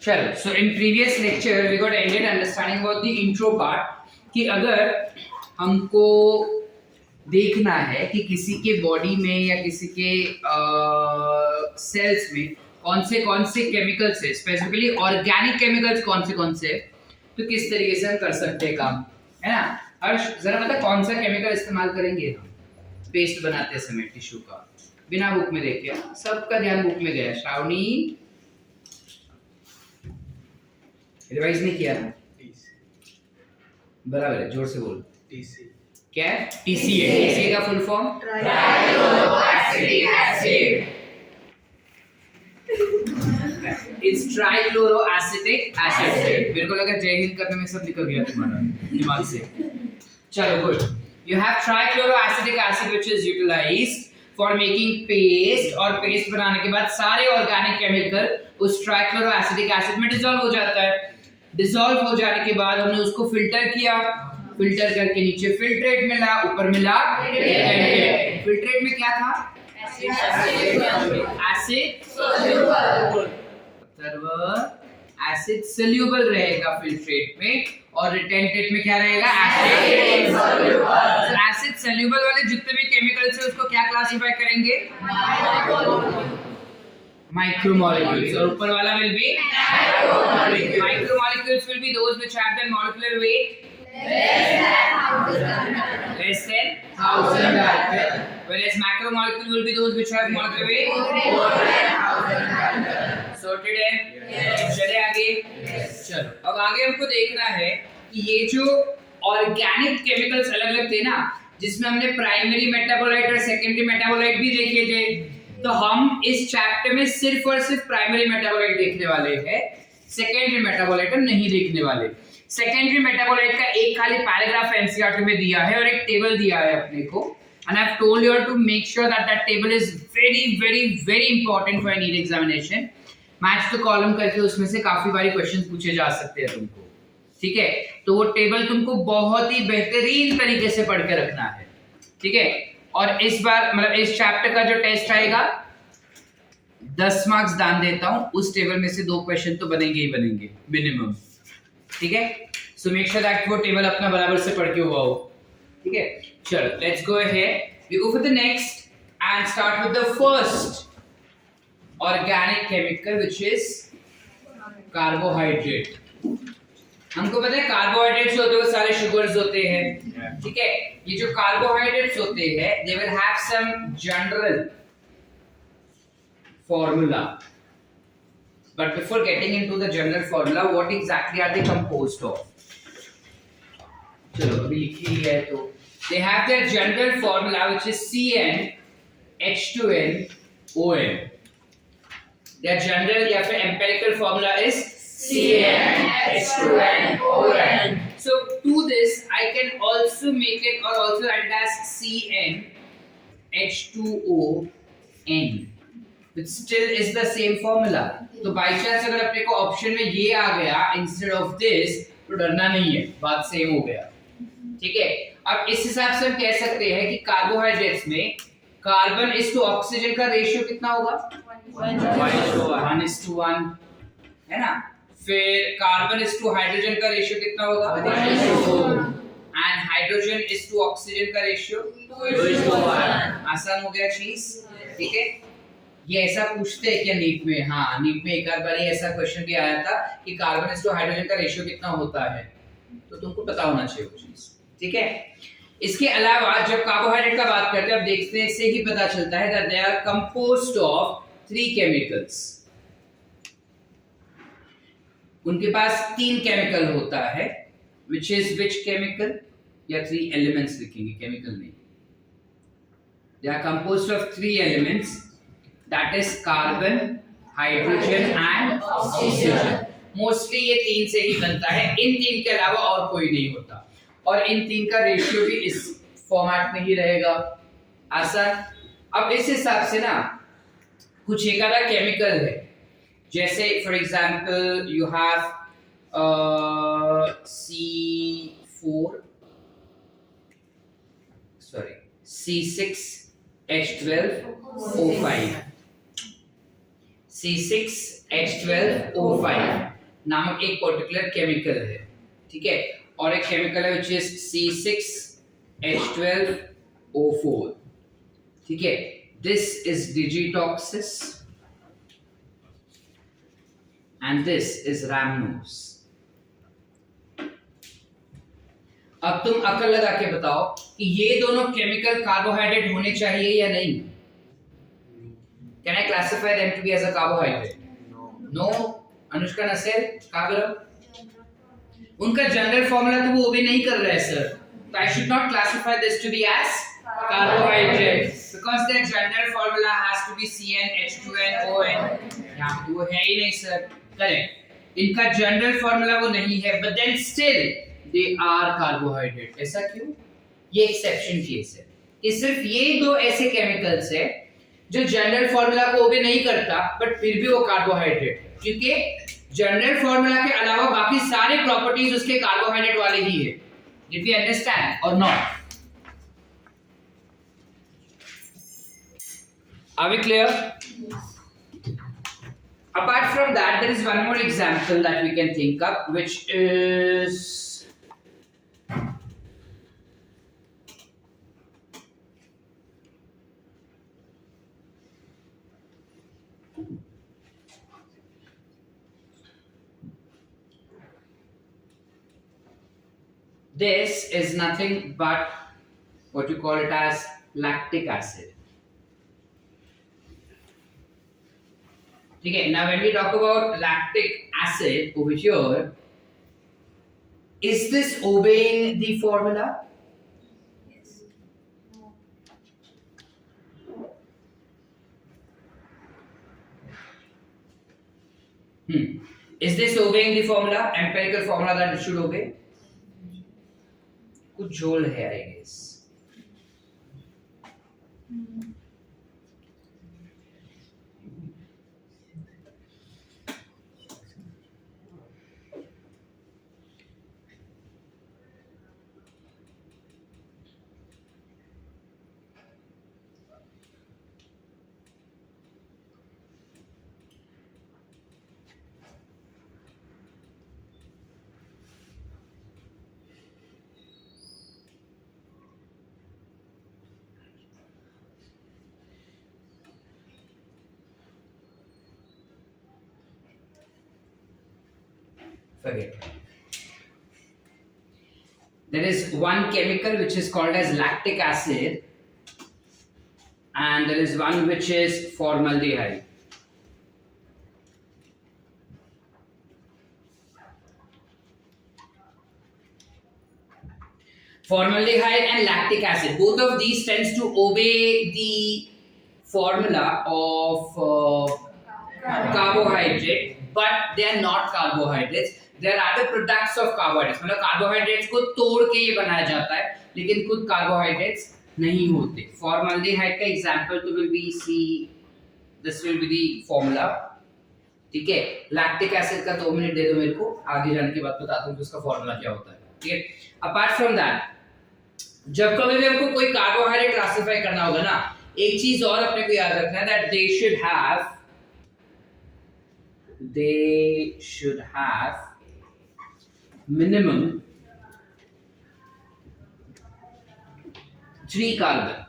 चलो, so in previous lecture we got ended understanding about the intro part कि अगर हमको देखना है कि किसी के बॉडी में या किसी के सेल्स में कौन से केमिकल्स है, स्पेसिफिकली ऑर्गेनिक केमिकल्स कौन से तो किस तरीके से हम कर सकते हैं काम, है ना। हर्ष जरा बता कौन सा केमिकल इस्तेमाल करेंगे हम पेस्ट बनाते समय टिश्यू का, बिना बुक में देखे, सबका ध्यान बुक में गया। श्रावणी रिवाइज नहीं किया ना? बराबर है, जोर से बोल। टीसी क्या है? TCA। TCA का full form trichloroacetic acid. It's trichloroacetic acid. मेरे को लगा जय हिंद करने में सब निकल गया तुम्हारा दिमाग से। चलो good. You have trichloroacetic acid which is utilized for making paste, और पेस्ट बनाने के बाद सारे ऑर्गेनिक केमिकल उस ट्राइक्लोरोएसिटिक एसिड में डिसॉल्व हो जाता है। डिसॉल्व हो जाने के बाद हमने उसको फिल्टर किया, फिल्टर करके नीचे फिल्ट्रेट मिला, ऊपर मिला फिल्ट्रेट में क्या था? Acid soluble. एसिड सॉल्युबल रहेगा फिल्ट्रेट में, और रिटेंटेट में क्या रहेगा? Acid soluble. एसिड सॉल्युबल वाले जितने भी केमिकल्स हैं उसको क्या क्लासिफाई करेंगे? Micromolecules। और ऊपर वाला will be micromolecules will be those which have the molecular weight less than 1000 Dalton, whereas macromolecules will be those which have molecular weight more than 1000 Dalton। Sorted है? चले आगे। चलो अब आगे हमको देखना है कि ये जो ऑर्गेनिक केमिकल्स अलग अलग थे ना, जिसमें हमने प्राइमरी मेटाबोलाइट और सेकेंडरी मेटाबोलाइट भी देखे थे, तो हम इस चैप्टर में सिर्फ और सिर्फ प्राइमरी मेटाबोलाइट देखने वाले हैं, सेकेंडरी मेटाबोलाइट नहीं देखने वाले। सेकेंडरी मेटाबोलाइट का एक खाली पैराग्राफ एनसीईआरटी में दिया है और एक टेबल दिया है अपने को, and I have told you to make sure that that table is very very very important for NEET examination. Match the column करके उसमें से काफी बारी क्वेश्चन पूछे जा सकते हैं तुमको, ठीक है। तो वो टेबल तुमको बहुत ही बेहतरीन तरीके से पढ़ के रखना है, ठीक है। और इस बार मतलब इस चैप्टर का जो टेस्ट आएगा 10 मार्क्स दान देता हूं, उस टेबल में से 2 क्वेश्चन तो बनेंगे ही बनेंगे मिनिमम, ठीक है। सो मेक श्योर दैट वो टेबल अपना बराबर से पढ़ के हुआ हो, ठीक है। चलो let's go ahead, we go for the next and start with the first organic chemical which is carbohydrate. हमको पता है कार्बोहाइड्रेट्स होते हैं वो सारे शुगर्स होते हैं, ठीक है। ये जो कार्बोहाइड्रेट्स होते हैं they will have some general formula, but before getting into the general formula, what exactly are they composed of? चलो अभी लिख ही लिया है तो they have their general formula which is CN H2N ON। their general या फिर empirical formula is CN H2N ON। so to this I can also make it or also write it as CN H2ON, which still is the same formula। तो by chance अगर अपने को option में ये आ गया instead of this तो डरना नहीं है, बात सेम हो गया, ठीक है। अब इस हिसाब से हम कह सकते हैं कि कार्बोहाइड्रेट्स में कार्बन इज टू ऑक्सीजन का रेशियो कितना होगा? 1:1 है ना। फिर कार्बन इज टू हाइड्रोजन का रेशियो कितना होगा? 1:2। And hydrogen is to oxygen का रेशियो 2:1। आसान हो गया चीज, ठीक है। ये ऐसा पूछते हैं क्या नीट में? हाँ, नीट में एक आध बार ऐसा क्वेश्चन भी आया था कि कार्बन इज टू हाइड्रोजन का रेशियो कितना होता है, तो तुमको पता होना चाहिए वो चीज, ठीक है। इसके अलावा जब कार्बोहाइड्रेट का बात करते हैं, अब देखने से ही पता चलता है that they are composed of 3 chemicals. उनके पास 3 केमिकल होता है, व्हिच इज व्हिच केमिकल, या 3 एलिमेंट्स लिखेंगे, केमिकल नहीं। They are composed of 3 elements, that is carbon, hydrogen and oxygen। Mostly ये 3 से ही बनता है, इन 3 के अलावा और कोई नहीं होता, और इन 3 का रेशियो भी इस फॉर्मेट में ही रहेगा। आसान। अब इस हिसाब से ना कुछ एक आधा केमिकल है, जैसे for example you have C6H12O5। C6H12O5 नामक एक पर्टिकुलर केमिकल है, ठीक है, और एक केमिकल है which is C6H12O4, ठीक है. This is digitoxis and this is rhamnose. अब तुम अकल लगा के बताओ कि ये दोनों केमिकल कार्बोहाइड्रेट होने चाहिए या नहीं? Can I classify them to be as a carbohydrate? No. Anushka नसेल कागरव, उनका जनरल फॉर्मूला तो वो ओबे नहीं कर रहा है सर, तो I should not classify this to be as carbohydrate because their general formula has to be CnH2nOn. यहाँ पे वो है ही नहीं सर, करेक्ट. इनका जनरल फॉर्मूला वो नहीं है, but then still they are carbohydrate. ऐसा क्यों? ये एक्सेप्शन केस है कि सिर्फ ये दो ऐसे केमिकल्स है जो जनरल फार्मूला को ओबे नहीं करता बट फिर भी वो कार्बोहाइड्रेट है, क्योंकि जनरल फार्मूला के अलावा बाकी सारे प्रॉपर्टीज उसके कार्बोहाइड्रेट वाले ही है. Did we understand or not? Are we clear? Apart from that, there is one more example that we can think of, which is this is nothing but what you call it as lactic acid. Okay, now when we talk about lactic acid over here, is this obeying the formula? Yes. Is this obeying the formula? Empirical formula that it should obey? कुछ झोल है I guess. Forget. There is one chemical which is called as lactic acid, and there is one which is formaldehyde. Formaldehyde and lactic acid, both of these tends to obey the formula of carbohydrate, but they are not carbohydrates. They are other products of carbohydrates. मतलब carbohydrates को तोड़ के ये बनाया जाता है, लेकिन खुद carbohydrates नहीं होते. Formaldehyde का example तो will be C. This will be the formula. ठीक है. Lactic acid का 2 मिनट दे दो मेरे को, आगे जाने के बाद बताता हूँ कि उसका formula क्या होता है. ठीक है. Apart from that, जब कभी भी हमको कोई कार्बोहाइड्रेट क्लासिफाई करना होगा ना, एक चीज और अपने को याद रखना है that they should have minimum 3 carbon.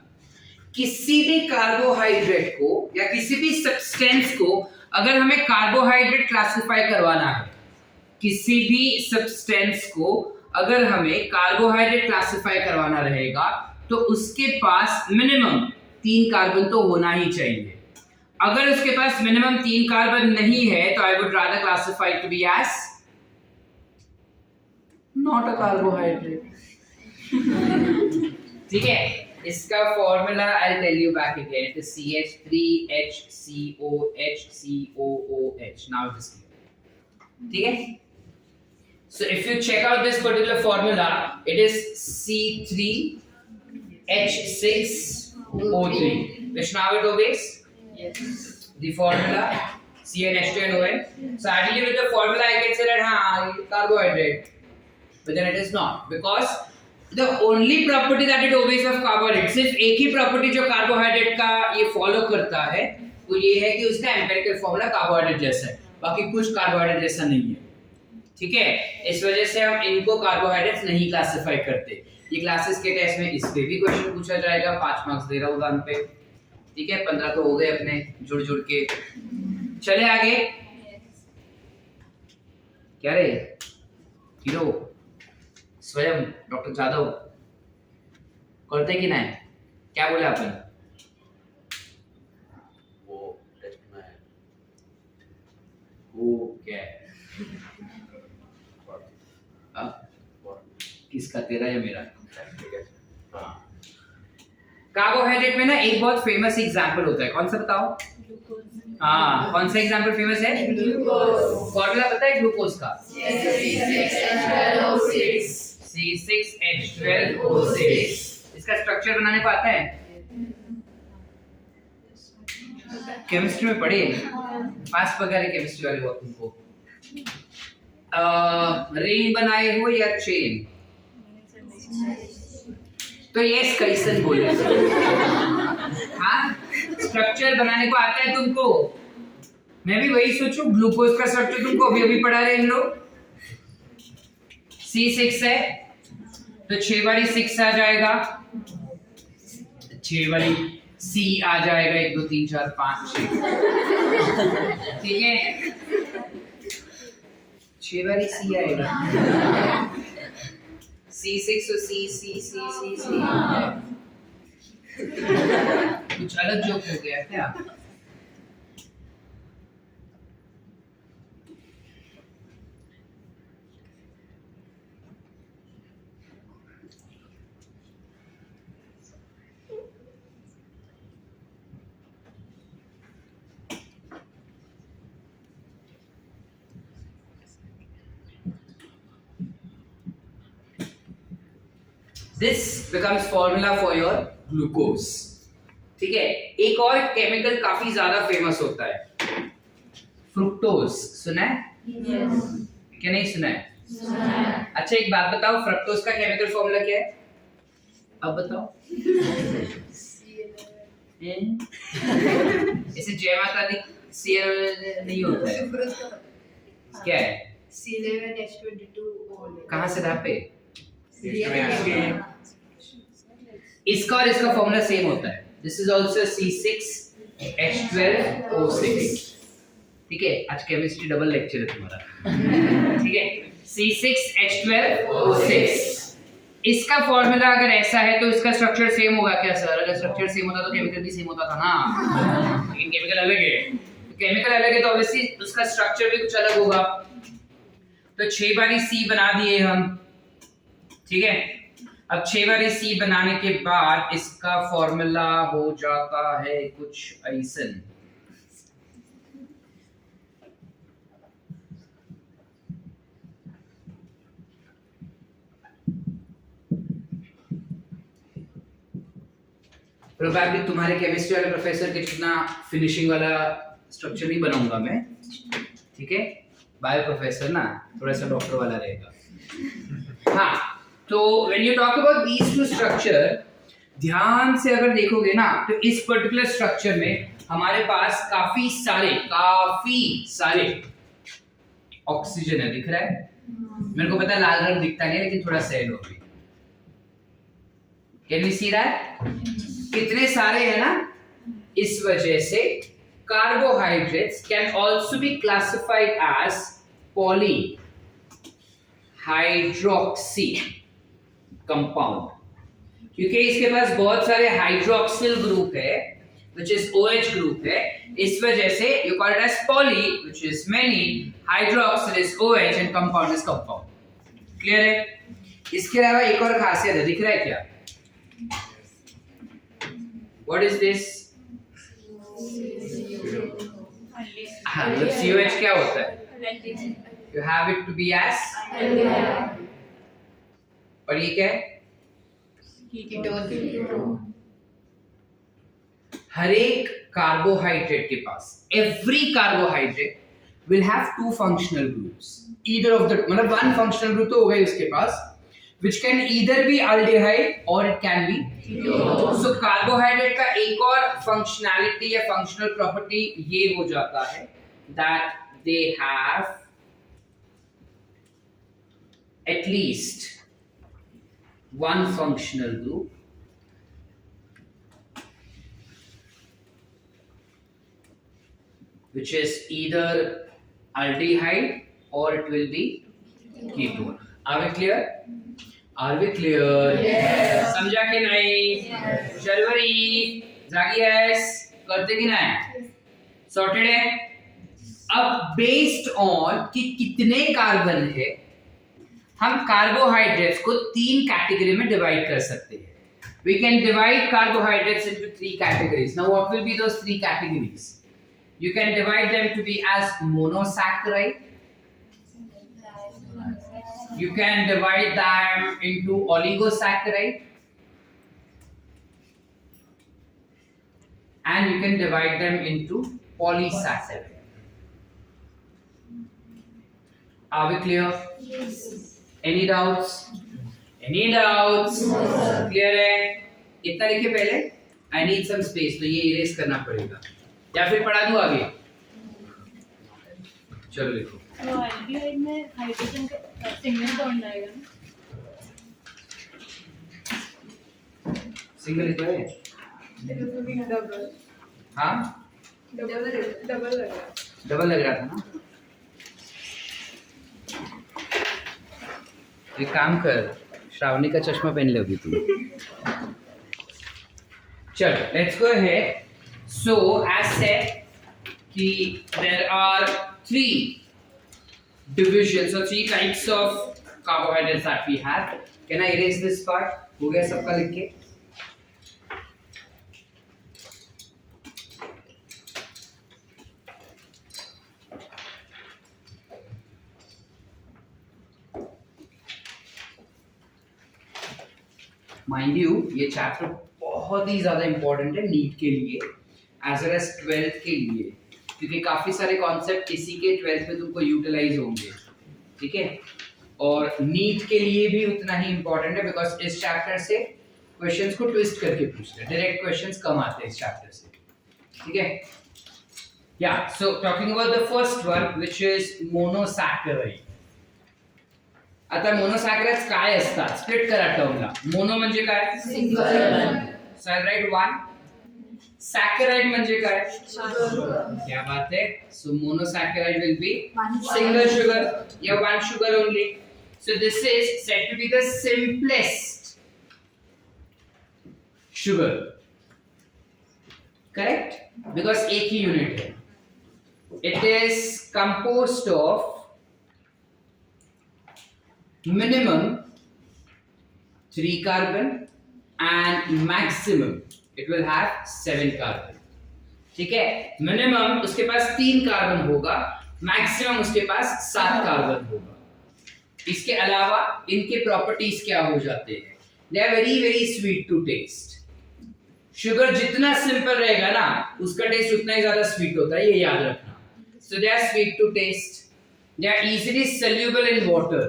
किसी भी कार्बोहाइड्रेट को या किसी भी सब्सटेंस को अगर हमें कार्बोहाइड्रेट क्लासिफाई करवाना है, किसी भी सब्सटेंस को अगर हमें कार्बोहाइड्रेट क्लासिफाई करवाना रहेगा तो उसके पास मिनिमम 3 कार्बन तो होना ही चाहिए. अगर उसके पास मिनिमम 3 कार्बन नहीं है तो I would rather classify to be as not a carbohydrate. ठीक है. इसका formula I tell you back again. It is CH3HCOHCOOH. Now it is clear. ठीक है. So if you check out this particular formula, it is C3H6O3, which now it obeys the formula CnH2nOn. So ideally with the formula I can say that carbohydrate, but then it is not, because the only property that it obeys of carbohydrate, सिर्फ एक ही property जो carbohydrate का ये follow करता है वो ये है कि उसका एम्पिरिकल फॉर्मूला कार्बोहाइड्रेट जैसा है, बाकी कुछ कार्बोहाइड्रेट जैसा नहीं है। ठीक है, इस वजह से हम इनको कार्बोहाइड्रेट्स नहीं क्लासिफाई करते। ये क्लासेस के टेस्ट में इस पे भी क्वेश्चन पूछा जाएगा, 5 मार्क्स दे रहा हूँ उदाहरण पे। ठीक है, 15 तो हो गए अपने जुड़ जुड़ के। चले आगे। क्या रे हीरो स्वयं डॉक्टर जादव करते कि नहीं, क्या बोले आपने? वो टेस्ट में है। वो क्या है? किसका, तेरा या मेरा? कार्बोहाइड्रेट में ना एक बहुत फेमस एग्जांपल होता है, कौन सा बताओ? हाँ, कौन सा एग्जांपल फेमस है? फॉर्मूला पता है ग्लूकोज का? C6H12O6। इसका स्ट्रक्चर बनाने को आता है? केमिस्ट्री में पढ़े, पास वगैरह केमिस्ट्री वाले हो तुमको। रिंग बनाए हो या चेन? तो ये कैसन बोले। हाँ, स्ट्रक्चर बनाने को आता है तुमको? मैं भी वही सोचूं, ग्लूकोज का स्ट्रक्चर तुमको अभी अभी पढ़ा रहे हैं लोग। C6 है तो 6 वाली 6 आ जाएगा, 6 वाली C आ जाएगा, 1 2 3 4 5 6। ठीक है, 6 वाली C आएगा। C6 तो C कुछ अलग जोक हो गया क्या? This becomes formula for your glucose. ठीक है, एक और केमिकल काफी ज्यादा फेमस होता है, फ्रुक्टोज। सुना है? क्या नहीं सुना है? अच्छा एक बात बताओ, फ्रुक्टोज का केमिकल फॉर्मूला क्या है? अब बताओ। इसे जय माता दी Cl नहीं होता है, क्या है? C11H22O। कहाँ से था पे? इसका और इसका फॉर्मूला सेम होता है। This is also C6H12O6। ठीक है, आज केमिस्ट्री डबल लेक्चर है तुम्हारा। ठीक है, C6H12O6। इसका फॉर्मूला अगर ऐसा है तो इसका स्ट्रक्चर सेम होगा क्या सर? अगर स्ट्रक्चर सेम होता तो केमिकल भी सेम होता था ना, लेकिन केमिकल अलग है। तो केमिकल अलग है तो ऑब्वियसली उसका स्ट्रक्चर भी कुछ अलग होगा। तो 6 बारी C बना दिए हम। ठीक है, अब 6 बारी C बनाने के बाद इसका फॉर्मूला हो जाता है कुछ ऐसन। प्रोबेबली तुम्हारे केमिस्ट्री वाले प्रोफेसर के जितना फिनिशिंग वाला स्ट्रक्चर नहीं बनाऊंगा मैं। ठीक है, बायो प्रोफेसर ना थोड़ा सा डॉक्टर वाला रहेगा। हाँ, तो when you talk about these two structure, ध्यान से अगर देखोगे ना तो इस पर्टिकुलर स्ट्रक्चर में हमारे पास काफी सारे ऑक्सीजन है। दिख रहा है? मेरे को पता है लाल रंग दिखता नहीं है, लेकिन थोड़ा सैड हो गई। Can we see that? कितने सारे हैं ना, इस वजह से carbohydrates can also be classified as polyhydroxy compound, क्योंकि इसके पास बहुत सारे हाइड्रोक्सिल ग्रुप है which is OH ग्रुप है। इस वजह से you call it as poly which is many, hydroxyl is OH and compound is compound। Clear है? इसके अलावा एक और खासियत है, दिख रहा है क्या? What is this? हाँ, मतलब COH क्या होता है? You have it to be as, और ये क्या है? हर एक कार्बोहाइड्रेट के पास, every carbohydrate will have two functional groups, either of the, मतलब one functional group तो होगा ही उसके पास, which can either be aldehyde or it can be ketone. So carbohydrate का एक और functionality या functional property ये हो जाता है that they have at least one functional group which is either aldehyde or it will be ketone. Are we clear? Are we clear? Yes. समझा कि नहीं? शर्वरी जागी है, करते कि नहीं? Sorted है? अब based on कि कितने कार्बन है, हम कार्बोहाइड्रेट्स को 3 कैटेगरी में डिवाइड कर सकते हैं. We can divide carbohydrates into 3 categories. Now what will be those 3 categories? You can divide them to be as monosaccharide. You can divide them into oligosaccharide. And you can divide them into polysaccharide. Are we clear? Yes. Any doubts? Any doubts? Clear है? इतना लिखे पहले. I need some space, तो ये erase करना पड़ेगा. या फिर पढ़ा दूं आगे? चलो लिखो. तो एल्डिहाइड में हाइड्रोजन का सिंगल बॉन्ड आएगा ना? सिंगल लिखो है? डबल हाँ? डबल लगा. डबल लग रहा था ना? एक काम कर, श्रावणी का चश्मा पहन लोगी तू. चलो, let's go ahead. So, as said, there are 3 divisions or 3 types of carbohydrates that we have. Can I erase this part? हो गया सबका लिख के? माइंड यू ये चैप्टर बहुत ही ज़्यादा इम्पोर्टेंट है नीट के लिए एज वेल एज 12th के लिए, क्योंकि काफ़ी सारे कॉन्सेप्ट इसी के 12th में तुमको यूटिलाइज होंगे. ठीक है, और नीट के लिए भी उतना ही इम्पोर्टेंट है बिकॉज इस चैप्टर से क्वेश्चंस को ट्विस्ट करके पूछते हैं. डायरेक्ट क्वेश्चंस कम आते हैं इस चैप्टर से. ठीक है, या so talking about the first one which is monosaccharide. आता मोनोसॅकराइड्स काय असतात? स्प्लिट करा टर्मला. मोनो म्हणजे काय? Single. So I write 1. Saccharide म्हणजे काय? शुगर. क्या बात है. So monosaccharide will be One single sugar. Yeah, one sugar only. So this is said to be the simplest sugar. Correct? Because एक ही unit है. It is composed of minimum 3 carbon and maximum it will have 7 carbon. ठीक है, minimum उसके पास 3 carbon होगा, maximum उसके पास 7 carbon होगा. इसके अलावा इनके प्रॉपर्टीज क्या हो जाते हैं? They are very very sweet to taste. Sugar जितना सिंपल रहेगा ना उसका टेस्ट उतना ही ज्यादा स्वीट होता है, ये याद रखना. So they are sweet to taste. They are easily soluble in water.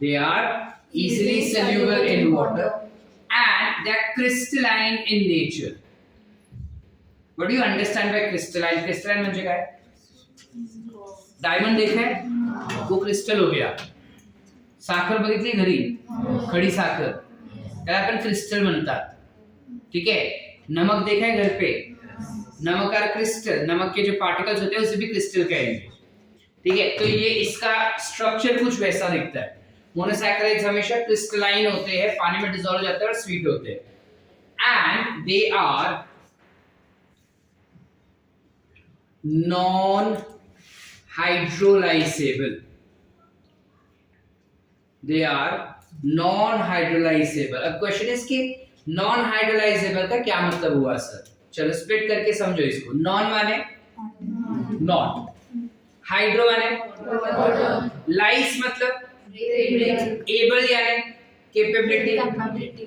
They are easily soluble in water and they are crystalline in nature. What do you understand by crystalline? Crystalline म्हणजे काय? Diamond देखा है? वो crystal हो गया. साखर बघितली घरी? खडी साखर त्याला आपण क्रिस्टल म्हणतात. ठीक है, नमक देखा है घर पे? नमक का क्रिस्टल, नमक के जो पार्टिकल्स होते हैं उसे भी क्रिस्टल कहेंगे. ठीक है, तो ये इसका स्ट्रक्चर कुछ वैसा दिखता है. मोनोसैकराइड्स हमेशा क्रिस्टलाइन होते हैं, पानी में डिसॉल्व हो जाते हैं और स्वीट होते हैं. And they are non hydrolyzable. They are non hydrolyzable. अब क्वेश्चन is कि non hydrolyzable का क्या मतलब हुआ सर? चलो स्प्लिट करके समझो इसको. नॉन माने नॉन, हाइड्रो माने लाइस मतलब एबल यानी capability.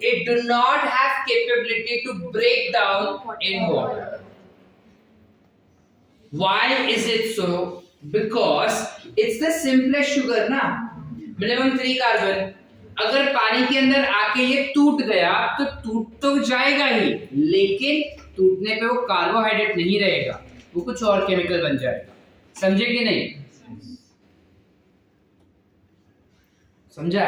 It do not have capability to break down in water. Why is it so? Because it's the simplest sugar ना. Minimum 3 carbon. अगर पानी के अंदर आके ये टूट गया तो टूट तो जाएगा ही, लेकिन टूटने पे वो कार्बोहाइड्रेट नहीं रहेगा, वो कुछ और केमिकल बन जाएगा। समझे कि नहीं? समझा?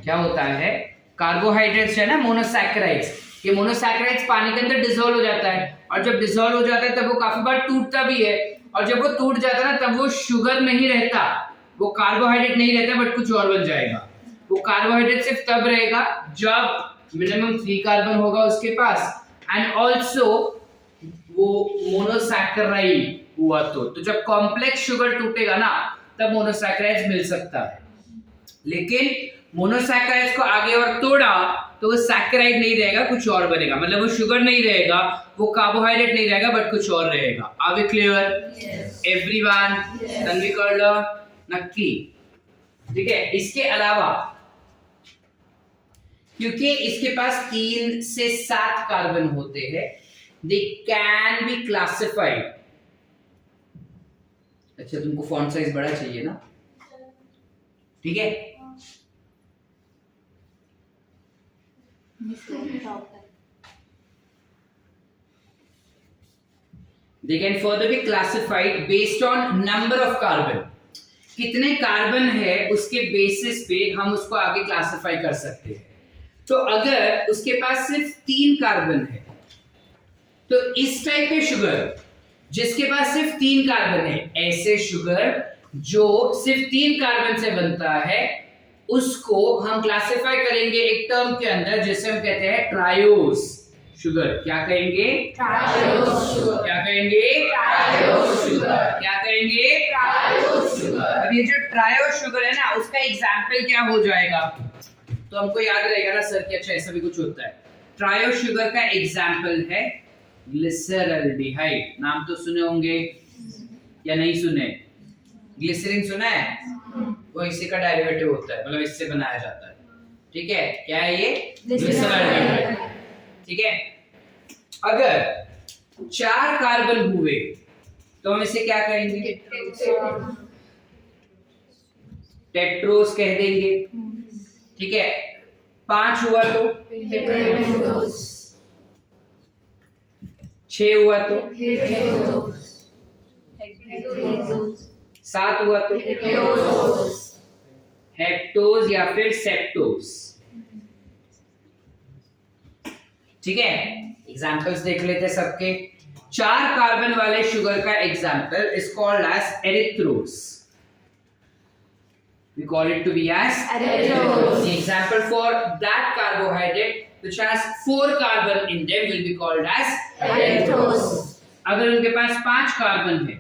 क्या होता है, कार्बोहाइड्रेट्स है ना, मोनोसैकेराइड्स, ये मोनोसैकेराइड्स पानी के अंदर डिसॉल्व हो जाता है, और जब डिसॉल्व हो जाता है तब वो काफी बार टूटता भी है, और जब वो टूट जाता है ना तब वो शुगर नहीं रहता, वो कार्बोहाइड्रेट नहीं रहता, बट कुछ और बन जाएगा। वो कार्बोहाइड्रेट सिर्फ तब रहेगा जब मिनिमम 3 कार्बन होगा उसके पास, एंड ऑल्सो वो मोनोसैकेराइड हुआ तो जब कॉम्प्लेक्स शुगर टूटेगा ना तब मोनोसैकेराइड्स मिल सकता है। लेकिन मोनोसैकेराइड्स को आगे और तोड़ा तो वो सैकेराइड नहीं रहेगा, कुछ और बनेगा, मतलब वो शुगर नहीं रहेगा, वो कार्बोहाइड्रेट नहीं रहेगा, बट कुछ और रहेगा। Are we clear everyone? Tanvi कर लो नक्की, ठीक है। इसके अलावा क्योंकि इसके पास 3 से 7 कार्बन होते हैं, दे कैन बी क्लासिफाइड। अच्छा, तुमको फॉन्ट साइज बड़ा चाहिए ना, ठीक है। They can further be classified based on number of carbon. कितने कार्बन है उसके बेसिस पे हम उसको आगे क्लासिफाई कर सकते हैं। तो अगर उसके पास सिर्फ 3 कार्बन है तो इस टाइप के शुगर जिसके पास सिर्फ 3 कार्बन है, ऐसे शुगर जो सिर्फ 3 कार्बन से बनता है, उसको हम क्लासिफाई करेंगे एक टर्म के अंदर जिसे हम कहते हैं ट्रायोस शुगर। क्या कहेंगे? Triose sugar. क्या कहेंगे? Triose sugar. क्या कहेंगे? Triose sugar. अब ये जो ट्रायोस शुगर है ना, उसका एग्जांपल क्या हो जाएगा? तो हमको याद रहेगा ना सर कि अच्छा ऐसा भी कुछ होता है। ट्रायोस शुगर का एग्जांपल है ग्लिसरल्डिहाइड। नाम तो सुने होंगे या नहीं सुने? ग्लिसरीन सुना है? वो इसी का डेरिवेटिव होता है, मतलब इससे बनाया जाता है, ठीक है। क्या है ये? ग्लिसरल्डिहाइड, ठीक है। अगर 4 कार्बन हुए तो हम इसे क्या कहेंगे? टेट्रोस कह देंगे, ठीक है। 5 हुआ तो 6 हुआ तो 7 हुआ तो हेक्टोस या फिर सेप्टोस, ठीक है। एग्जांपल्स देख लेते सबके। 4 कार्बन वाले शुगर का example is called as erythrose. We call it to be as erythrose. The example for that carbohydrate which has 4 carbon in them will be called as erythrose. अगर उनके पास 5 कार्बन है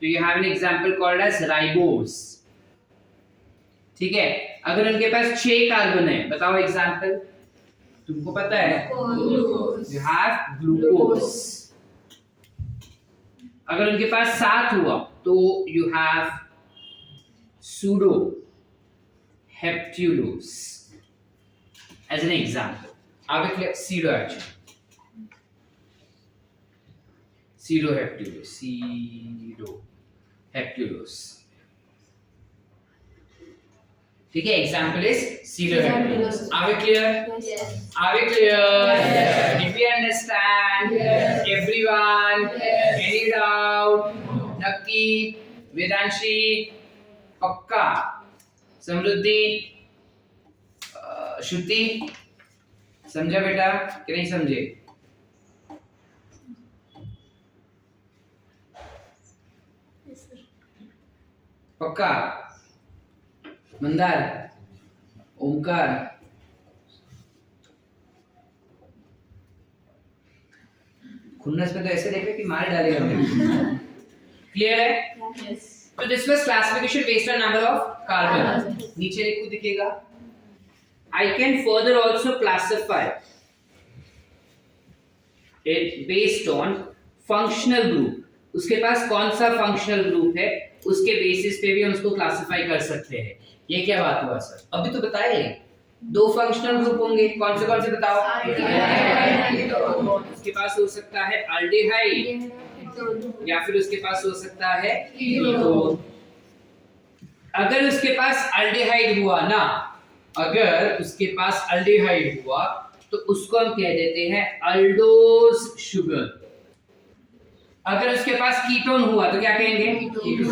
तो you have an example called as ribose, ठीक है। अगर उनके पास 6 carbon है, बताओ एग्जांपल, तुमको पता है? You have glucose. अगर उनके पास 7 हुआ तो you have pseudo heptulose as an example. Are we clear? Pseudo actually. Pseudo heptulose. ठीक है, example is pseudo heptulose. Are we clear? Yes. Are we clear? Yes. Did we understand? Yes. Everyone? Yes. Any doubt? Nakki? Vedanshi? पक्का? समृद्धि? श्रुति? समझा बेटा कि नहीं समझे? पक्का? मंदार? ओमकार? खुन्नस पे तो ऐसे देख रहे कि मार डालेगा मेरे। क्लियर है? Yes. So this was classification based on number of carbon. नीचे लिखो दिखेगा। I can further also classify it based on functional group. उसके पास कौन सा functional group है, उसके बेसिस पे भी हम उसको क्लासिफाई कर सकते हैं। ये क्या बात हुआ सर? अभी तो बताए 2 फंक्शनल ग्रुप होंगे, कौन से बताओ? उसके पास हो सकता है अल्डिहाइड या फिर उसके पास हो सकता है कीटोन। अगर उसके पास अल्डिहाइड हुआ ना, अगर उसके पास अल्डिहाइड हुआ तो उसको हम कह देते हैं अल्डोज शुगर। अगर उसके पास कीटोन हुआ तो क्या कहेंगे? Ketone.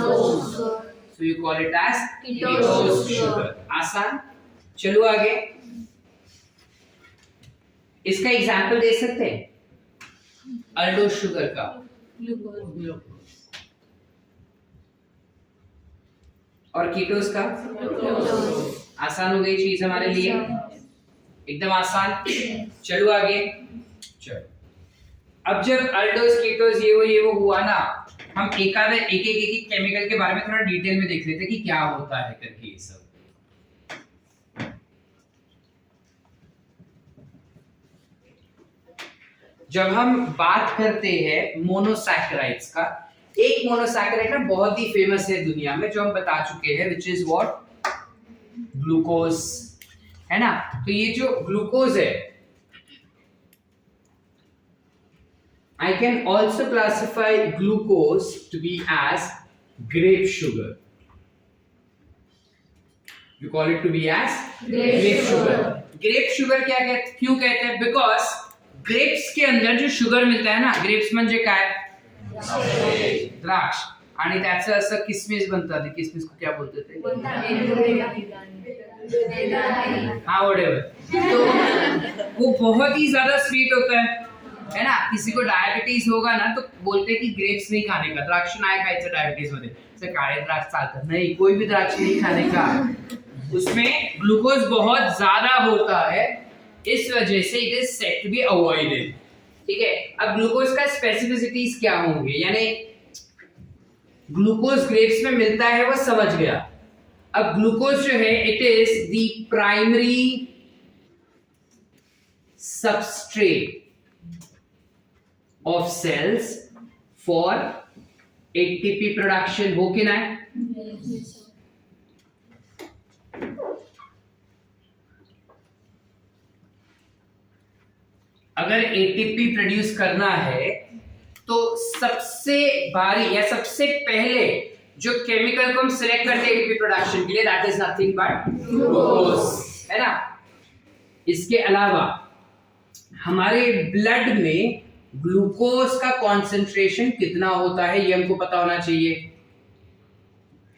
So you call it as ketose sugar. आसान। चलो आगे, इसका एग्जांपल दे सकते हैं अल्डोज शुगर का? और कीटोज का? आसान हो गई चीज हमारे लिए, एकदम आसान। चलो आगे। चलो, अब जब अल्डोज कीटोज ये वो हुआ ना, हम एक एक केमिकल के बारे में थोड़ा डिटेल में देख लेते हैं कि क्या होता है करके ये सब। जब हम बात करते हैं मोनोसैकेराइड्स का, एक मोनोसैकेराइड ना बहुत ही फेमस है दुनिया में, जो हम बता चुके हैं, विच इज व्हाट? ग्लूकोज, है ना? तो ये जो ग्लूकोज है, I can also classify glucose to be as grape sugar. You call it to be as grape sugar. Grape sugar क्या कहते, क्यों कहते हैं? Because grapes के अंदर जो शुगर मिलता है ना, grapes म्हणजे काय? द्राक्ष, आणि त्याचं असं किसमिस बनतात. किसमिस को क्या बोलते थे? हाँ, whatever. तो वो बहुत ही ज्यादा स्वीट होता है ना? किसी को डायबिटीज होगा ना तो बोलते हैं कि ग्रेप्स नहीं खाने का, द्राक्ष नाही खायचं डायबिटीज मध्ये. जैसे काळे द्राक्ष चालतात नाही, कोई भी द्राक्ष नहीं खाने का. उसमें ग्लूकोज बहुत ज्यादा होता है, इस वजह से it is said to be avoided. ठीक है. अब ग्लूकोज का स्पेसिफिसिटीज क्या होंगे, यानी ग्लूकोज ग्रेप्स में मिलता है वो समझ गया. अब ग्लूकोज जो है, it is the primary substrate of cells for ATP production. हो कि ना? अगर ATP प्रोड्यूस करना है तो सबसे भारी या सबसे पहले जो केमिकल को हम सिलेक्ट करते हैं ATP प्रोडक्शन के लिए, that is nothing but glucose, है ना? इसके अलावा हमारे ब्लड में ग्लूकोज का कॉन्सेंट्रेशन कितना होता है ये हमको पता होना चाहिए,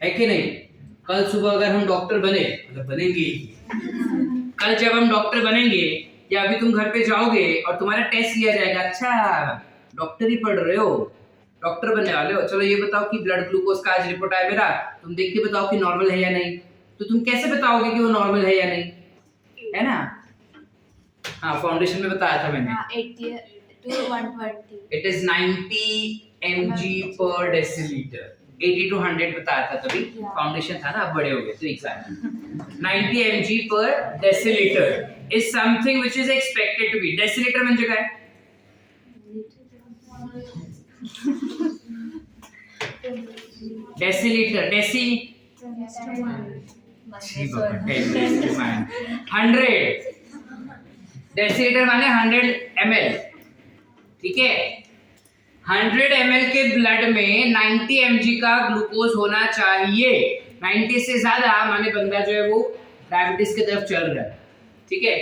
है कि नहीं? कल सुबह अगर हम डॉक्टर बने, मतलब बनेंगे, कल जब हम डॉक्टर बनेंगे या अभी तुम घर पे जाओगे और तुम्हारा टेस्ट लिया जाएगा, अच्छा डॉक्टर ही पढ़ रहे हो, डॉक्टर बनने वाले हो, चलो ये बताओ कि ब्लड ग्लूकोज का आज रिपोर्ट आया मेरा, तुम देख के बताओ कि नॉर्मल है या नहीं. तो तुम कैसे बताओगे कि वो नॉर्मल है या नहीं, है ना? हाँ, फाउंडेशन में बताया था मैंने. 80 to 120. It is 90 mg per deciliter. 80 to 100 बताया था तभी. फाउंडेशन था ना, अब बड़े हो गए तो exact 90 mg per deciliter is something which is expected to be. Deciliter म्हणजे काय? Deciliter, deci 100. डेसीलीटर माने 100 ml. ठीक है. 100 ml के ब्लड में 90 mg का ग्लूकोज होना चाहिए. 90 से ज्यादा माने बंदा जो है वो डायबिटीज की तरफ चल रहा है. ठीक है.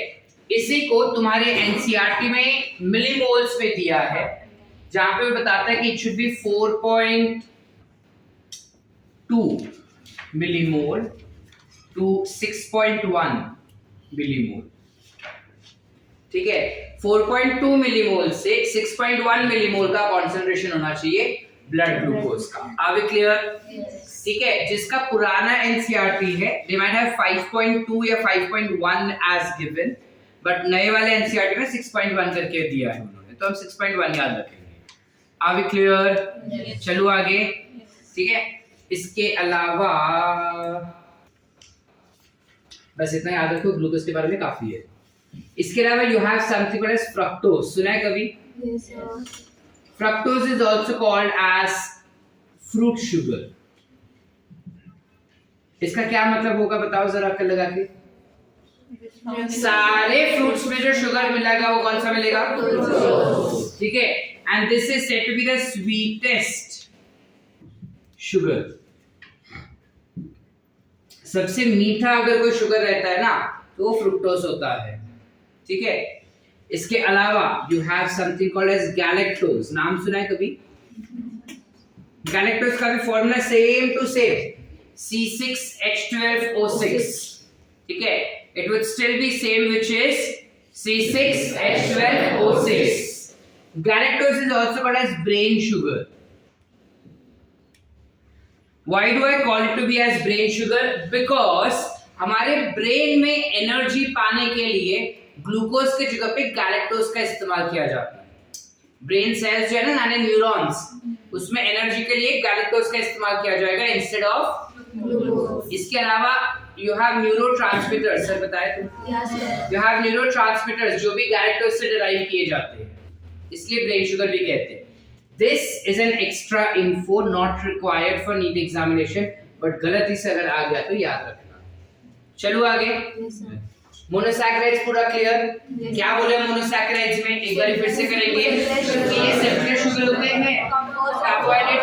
इसी को तुम्हारे एनसीईआरटी में मिलीमोल्स में दिया है, जहां पे वो बताता है कि it should be 4.2 millimole to 6.1 millimole. ठीक है. 4.2 मिलीमोल से 6.1 मिलीमोल का कॉन्सेंट्रेशन होना चाहिए ब्लड ग्लूकोज का. Are we clear? ठीक है. जिसका पुराना एनसीईआरटी है, दे माइट हैव 5.2 या 5.1 एज गिवन, बट नए वाले एनसीईआरटी में 6.1 करके दिया है उन्होंने, तो हम 6.1 याद रखेंगे. Are we clear? चलो आगे. ठीक है. इसके अलावा बस इतना याद रखो, ग्लूकोज के बारे में काफी है. इसके अलावा you have something called as fructose. सुना है कभी? Yes, sir. Fructose is also called as fruit sugar. इसका क्या मतलब होगा बताओ जरा, अक्ल लगा के. सारे फ्रूट्स में जो शुगर मिलेगा वो कौन सा मिलेगा? ठीक है. And this is said to be the sweetest sugar. सबसे मीठा अगर कोई शुगर रहता है ना तो वो फ्रुक्टोज होता है, ठीक है। इसके अलावा you have something called as galactose, नाम सुना है कभी? गैलेक्टोज का भी formula same to same C6H12O6, ठीक है। It would still be same which is C6H12O6. Galactose is also called as brain sugar. Why do I call it to be as brain sugar? Because हमारे brain में energy पाने के लिए glucose के जगह पे गैलेक्टोज का इस्तेमाल किया जाता है। ब्रेन सेल्स जो है ना, यानी न्यूरॉन्स, उसमें एनर्जी के लिए गैलेक्टोज का इस्तेमाल किया जाएगा इंस्टेड ऑफ ग्लूकोज। इसके अलावा यू हैव न्यूरोट्रांसमीटर्स, सर बताए तुम? यू हैव न्यूरोट्रांसमीटर्स जो भी गैलेक्टोज से डिराइव किए जाते हैं, इसलिए ब्रेन शुगर भी कहते हैं। This is an extra info not required for NEET examination, but गलती से अगर आ गया तो याद रखना। चलो आगे। मोनोसैकेराइड्स पूरा क्लियर? क्या बोले मोनोसैकेराइड्स में? एक बार फिर से करेंगे। ये सिंपल शुगर होते हैं, कार्बोहाइड्रेट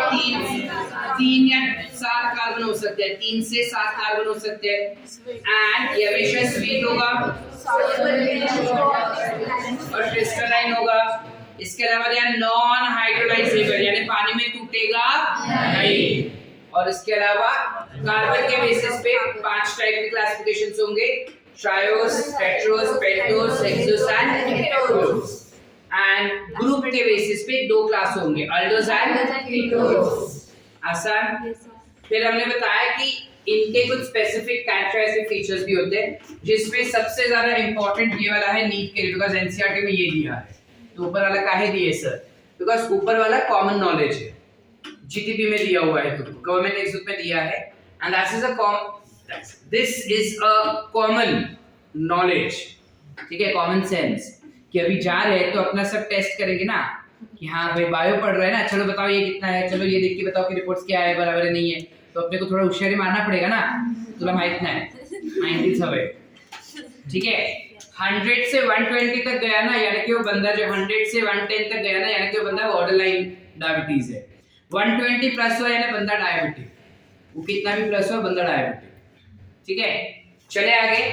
3 या 7 कार्बन हो सकते हैं, 3 से 7 कार्बन हो सकते हैं, एंड ये हमेशा स्वीट होगा और क्रिस्टलाइन होगा। इसके अलावा ये नॉन हाइड्रोलाइजेबल, यानी पानी में टूटेगा नहीं। और इसके अलावा कार्बन के बेसिस पे 5 टाइप के क्लासिफिकेशंस होंगे, triose, tetrose, pentose, hexose and heptose. And group के बेसिस पे 2 क्लास होंगे, अल्डोस एंड कीटोस। आसान? फिर हमने बताया कि इनके कुछ स्पेसिफिक कैरेक्टरिस्टिक फीचर्स भी होते हैं, जिसमें सबसे ज्यादा इंपॉर्टेंट ये वाला है नीट के लिए, बिकॉज़ एनसीईआरटी में ये दिया है। तो ऊपर वाला काहे दिए सर? बिकॉज ऊपर वाला कॉमन नॉलेज है, जीटीपी में दिया हुआ है, तो गवर्नमेंट एग्जाम में दिया है, and this is a common knowledge, ठीक है, कॉमन सेंस, कि अभी जा रहे हैं तो अपना सब टेस्ट करेंगे ना कि हाँ भाई बायो पढ़ रहे हैं ना, चलो बताओ ये कितना है, चलो ये देख के बताओ कि रिपोर्ट्स क्या है, बराबर है नहीं है, तो अपने को थोड़ा होशियारी मारना पड़ेगा ना, तुला माहित नाही 90 सवय, ठीक है। 100 से 120 तक गया ना, यानी कि वो बंदा जो 100 से 110 तक गया ना, यानी कि वो बंदा बॉर्डरलाइन डायबिटीज है। 120 प्लस हो यानी बंदा डायबिटिक, वो कितना भी प्लस हो बंदा डायबिटिक, ठीक है। चले आगे।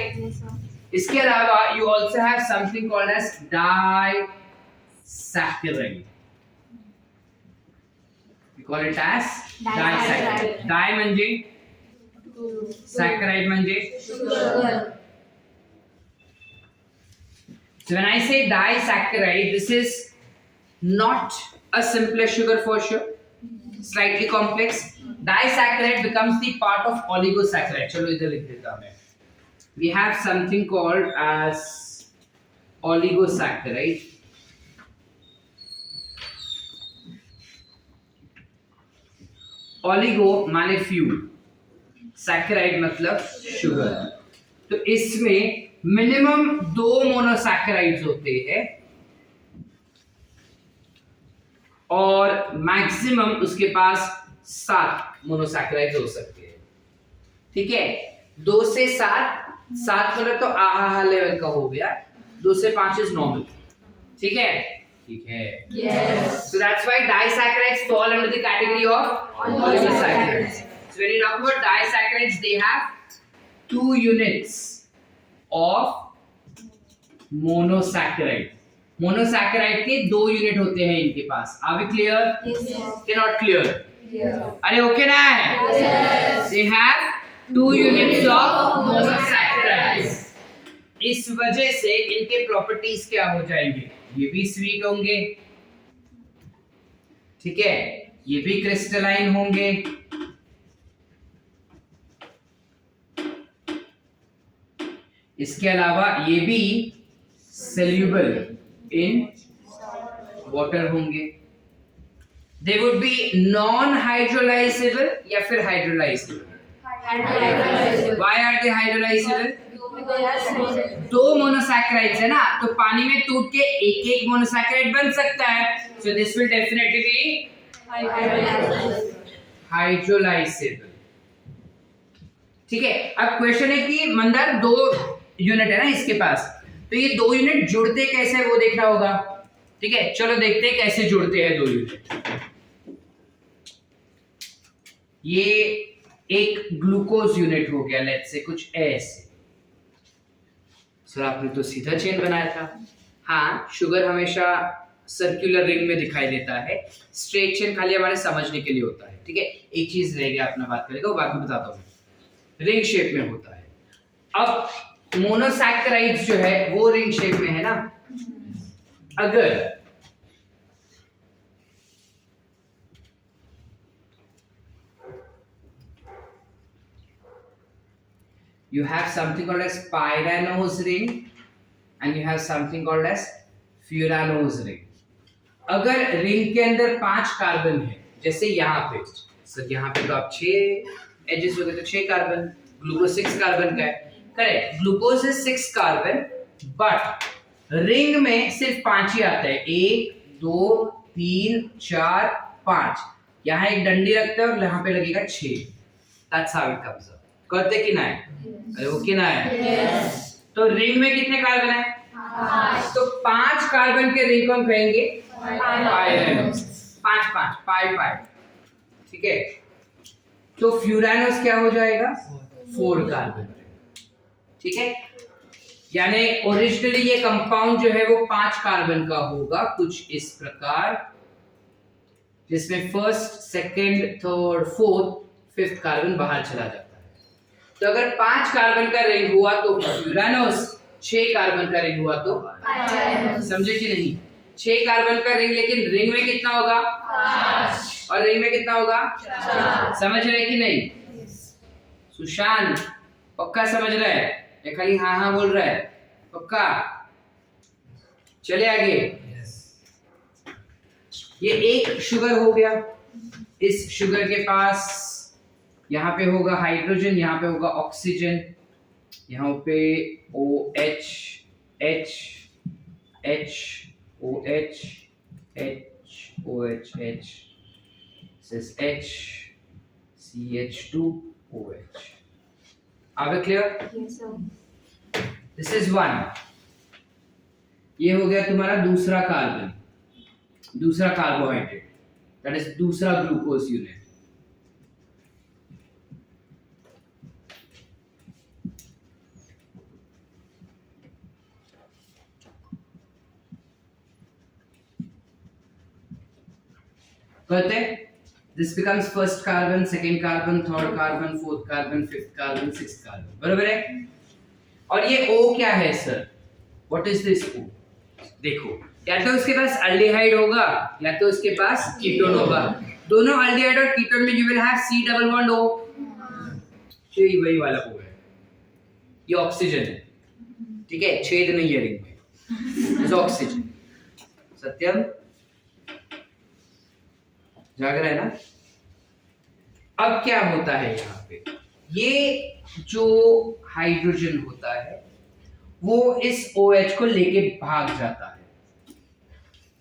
इसके अलावा you also have something called as disaccharide, we call it as disaccharide. Di म्हणजे सॅकराइड म्हणजे sugar. So when I say disaccharide, this is not a simpler sugar for sure, slightly complex. Disaccharide becomes the part of oligosaccharide. चलो इधर लिख देता हूँ मैं। We have something called as oligosaccharide. Oligo माने few, saccharide मतलब sugar। तो इसमें मिनिमम 2 मोनोसैकेराइड्स होते हैं और मैक्सिमम उसके पास 7 मोनोसैकेराइड्स हो सकते हैं, ठीक है। 2 से 7 मतलब तो आहा लेवल का हो गया, 2 से 5 इज नॉर्मल, ठीक है, ठीक है। Yes, so that's why disaccharides fall under the category of oligosaccharides. So when you talk about disaccharides, they have 2 units of monosaccharide. Monosaccharide के 2 यूनिट होते हैं इनके पास। Are we clear? Yes, sir. They not clear? Yes. अरे okay ना है? Yes. They have 2 units of monosaccharides. इस वजह से इनके प्रॉपर्टीज क्या हो जाएंगे? ये भी स्वीट होंगे, ठीक है, ये भी क्रिस्टलाइन होंगे, इसके अलावा ये भी soluble in water होंगे। They would be non-hydrolyzable या फिर hydrolyzable? Why are they hydrolyzable? 2 monosaccharides है ना, तो पानी में टूट के एक मोनोसैकेराइड बन सकता है। So this will definitely be hydrolyzable, ठीक है। अब क्वेश्चन है कि मंदार 2 यूनिट है ना इसके पास, तो ये 2 यूनिट जुड़ते कैसे है वो देखना होगा, ठीक है। चलो देखते हैं कैसे जुड़ते हैं 2 यूनिट। ये एक ग्लूकोज यूनिट हो गया, लेट्स से कुछ ऐसे। सर आपने तो सीधा चेन बनाया था। हाँ, शुगर हमेशा सर्कुलर रिंग में दिखाई देता है, स्ट्रेट चेन खाली हमारे समझने के लिए होता है। ठीक है, एक चीज रह गया अपना बात करेगा, वो बात में बताता हूँ। रिंग शेप में होता है। अब मोनोसैकेराइड्स जो है वो रिंग शेप में है ना। अगर you have something called as pyranose ring and you have something called as furanose ring. अगर रिंग के अंदर 5 कार्बन है, जैसे यहाँ पे, सर यहाँ पे तो आप 6 एजेस हो गए, तो 6 कार्बन, ग्लूकोज 6 कार्बन का है, करेक्ट। ग्लूकोज है 6 कार्बन, बट रिंग में सिर्फ 5 ही आता है। 1 2 3 4 5। यहाँ एक डंडी रखते हैं और यहाँ पे लगेगा 6। That's how it comes up. करते कि ना है? अरे वो कि ना है? Yes. तो रिंग में कितने कार्बन है? 5। तो 5 कार्बन के रिंग को हम कहेंगे पाइरेनोस। 5 पाई। ठीक है, तो फ्यूरानोस क्या हो जाएगा? 4 कार्बन। ठीक है, यानी ओरिजिनली ये कंपाउंड जो है वो 5 कार्बन का होगा, कुछ इस प्रकार, जिसमें first, second, third, fourth, fifth carbon बाहर चला जाता है। तो अगर 5 कार्बन का रिंग हुआ तो फ्यूरानोस, 6 कार्बन का रिंग हुआ तो पाइरेनोस। समझे कि नहीं? 6 कार्बन का रिंग, लेकिन रिंग में कितना होगा? 5। और रिंग में कितना होगा? 4। समझ रहे कि नहीं? सुशांत पक्का समझ रहा है या खाली हाँ हाँ बोल रहा है? पक्का? चले आगे। ये एक शुगर हो गया। इस शुगर के पास यहाँ पे होगा हाइड्रोजन, यहाँ पे होगा ऑक्सीजन, यहाँ पे OH, H, H, OH, H, OH, H, this is H, CH2, OH. Are we clear? Yes, sir. This is 1. ये हो गया तुम्हारा दूसरा कार्बन, दूसरा कार्बोहाइड्रेट, दैट इज दूसरा ग्लूकोज यूनिट। कहते this becomes first carbon, second carbon, third carbon, fourth carbon, fifth carbon, sixth carbon. बराबर है? और ये O क्या है sir? What is this O? देखो, या तो उसके पास अल्डिहाइड होगा या तो उसके पास कीटोन होगा। दोनों अल्डिहाइड और कीटोन में you will have C double bond O। यही वही वाला O है। ये ऑक्सीजन है, ठीक है, छेद नहीं है रिंग में, इज ऑक्सीजन। सत्यम जाग रहा है ना? अब क्या होता है यहाँ पे? ये जो हाइड्रोजन होता है वो इस OH को लेके भाग जाता है।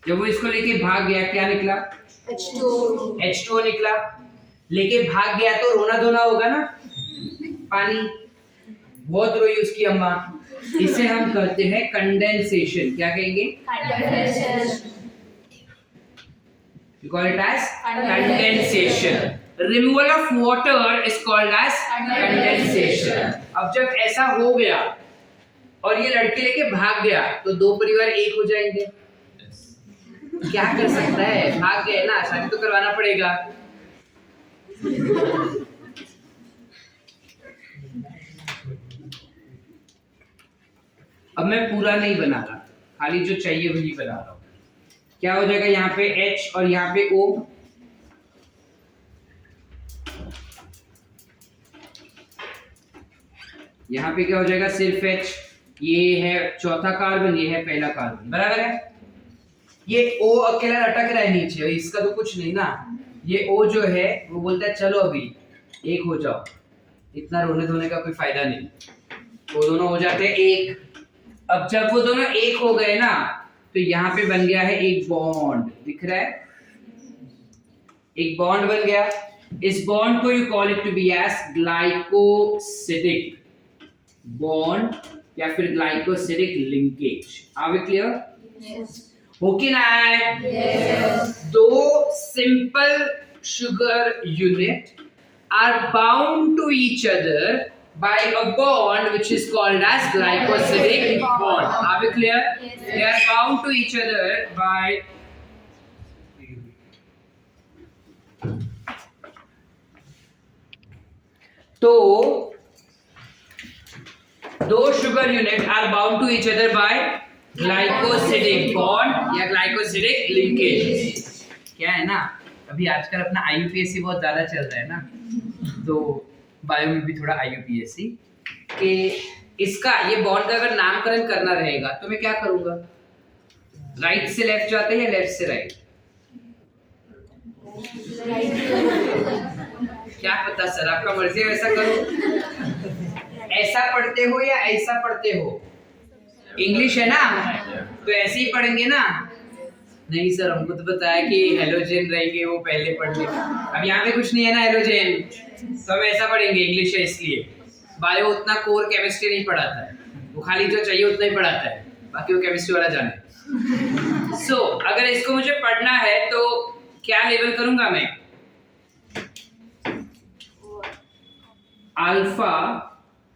जब वो इसको लेके भाग गया, क्या निकला? H2O निकला। लेके भाग गया तो रोना धोना होगा ना, पानी। बहुत रोई उसकी अम्मा। इसे हम कहते हैं कंडेंसेशन। क्या कहेंगे? Condensation. You call it as condensation. Removal of water is called as condensation. अब जब ऐसा हो गया और ये लड़के लेके भाग गया तो दो परिवार एक हो जाएंगे। क्या कर सकता है? भाग गए ना, शादी तो करवाना पड़ेगा। अब मैं पूरा नहीं बना रहा, खाली जो चाहिए वही बना रहा हूं। क्या हो जाएगा? यहाँ पे H और यहाँ पे O। यहाँ पे क्या हो जाएगा? सिर्फ H। ये है चौथा कार्बन, ये है पहला कार्बन। बराबर है? ये O अकेला लटक रहा है नीचे, इसका तो कुछ नहीं ना। ये O जो है वो बोलता है चलो अभी एक हो जाओ, इतना रोने धोने का कोई फायदा नहीं। वो दोनों हो जाते हैं एक। अब जब वो दोनों एक हो गए ना तो यहाँ पे बन गया है एक बॉन्ड, दिख रहा है? एक बॉन्ड बन गया। इस बॉन्ड को you call it to be as glycosidic bond या फिर glycosidic linkage. Are we clear? Yes. हो कि ना है? Yes. दो simple sugar unit are bound to each other by a bond which is called as glycosidic bond. Are we clear? Yes. They are bound to each other by तो दो sugar unit are bound to each other by glycosidic bond या glycosidic linkage. क्या है ना, अभी आजकल अपना IUPAC बहुत ज्यादा चल रहा है ना, तो बायो में भी थोड़ा IUPAC कि इसका ये बॉन्ड का अगर नामकरण करना रहेगा तो मैं क्या करूंगा, राइट से लेफ्ट जाते हैं या लेफ्ट से राइट, क्या पता सर, आपका मर्जी है, वैसा करो। ऐसा पढ़ते हो या ऐसा पढ़ते हो, इंग्लिश है ना तो ऐसे ही पढ़ेंगे ना। नहीं सर हमको तो बताया कि हेलोजन रहेंगे वो पहले पढ़ लेंगे, अब यहाँ पे कुछ नहीं है ना हेलोजन, तो हम ऐसा पढ़ेंगे, इंग्लिश है इसलिए। बायो उतना कोर केमिस्ट्री नहीं पढ़ाता है, वो खाली जो चाहिए उतना ही पढ़ाता है, बाकी वो केमिस्ट्री वाला जाने। सो अगर इसको मुझे पढ़ना है तो क्या लेबल करूंगा मैं, अल्फा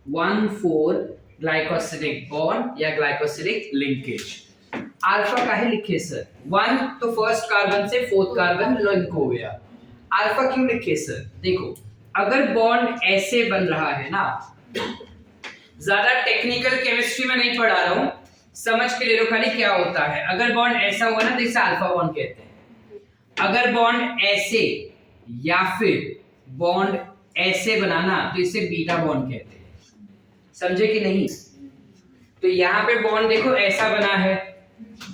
1,4 ग्लाइकोसिडिक बॉन्ड या ग्लाइकोसिडिक लिंकेज। अल्फा काहे लिखे सर, 1 तो फर्स्ट कार्बन से फोर्थ कार्बन लिंक हो गया, अल्फा क्यों लिखे सर, देखो अगर बॉन्ड ऐसे बन रहा है ना, ज्यादा टेक्निकल केमिस्ट्री में नहीं पढ़ा रहा हूं, समझ के ले लो खाली क्या होता है। अगर बॉन्ड ऐसा हुआ ना तो इसे अल्फा बॉन्ड कहते हैं, अगर बॉन्ड ऐसे या फिर बॉन्ड ऐसे बनाना तो इसे बीटा बॉन्ड कहते हैं, समझे कि नहीं। तो यहाँ पे बॉन्ड देखो ऐसा बना है,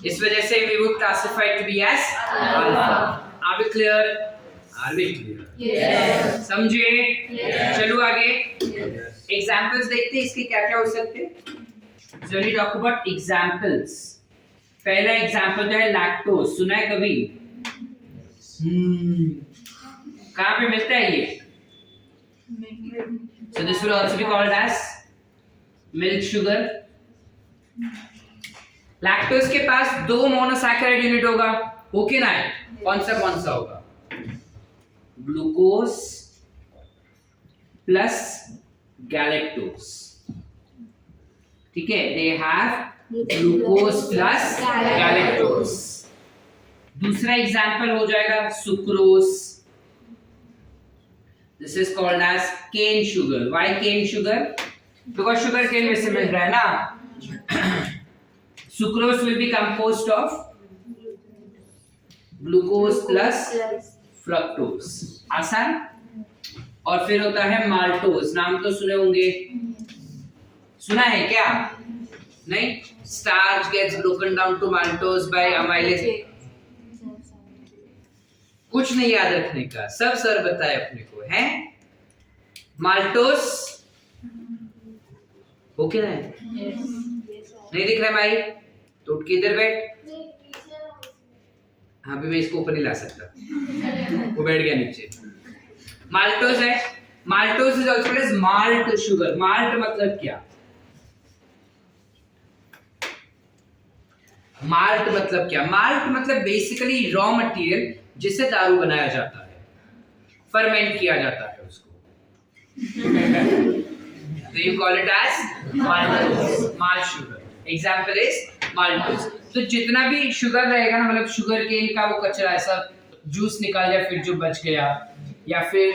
इस वजह से we would classify to be as alpha. Are we clear? Are we clear? Yes. समझे? Yes. चलो आगे Yes. एग्जाम्पल्स देखते हैं इसके क्या क्या हो सकते हैं। So we talk about examples. पहला एग्जाम्पल जो है लैक्टोज, सुना है कभी? कहाँ पे मिलता है ये? So this will also be called as milk sugar. Lactose के पास 2 मोनोसैकेराइड यूनिट होगा, ओके ना है, कौन सा होगा, ग्लूकोज प्लस गैलेक्टोज, ठीक है, they have glucose plus galactose. दूसरा एग्जांपल हो जाएगा sucrose, this is called as cane sugar. Why cane sugar? Because sugar cane में से मिल रहा है ना। Sucrose will be composed of glucose plus fructose, आसान। और फिर होता है माल्टोज, नाम तो सुने होंगे, सुना है क्या? नहीं, starch gets broken down to maltose by amylase। कुछ नहीं याद रखने का, सब सर बताए अपने को, है माल्टोज, ओके ना? नहीं दिख रहा है भाई, तो उठ के इधर बैठ। हाँ भी मैं इसको ऊपर नहीं ला सकता, वो बैठ गया नीचे। माल्टोज है, maltose is also called as malt sugar. Malt मतलब क्या? माल्ट मतलब क्या? माल्ट मतलब बेसिकली रॉ मटेरियल जिससे दारू बनाया जाता है, फर्मेंट किया जाता है उसको, so you call it as maltose, malt sugar। Example is maltose. तो जितना भी शुगर रहेगा ना, मतलब शुगर केन का वो कचरा, ऐसा जूस निकाल दिया फिर जो बच गया, या फिर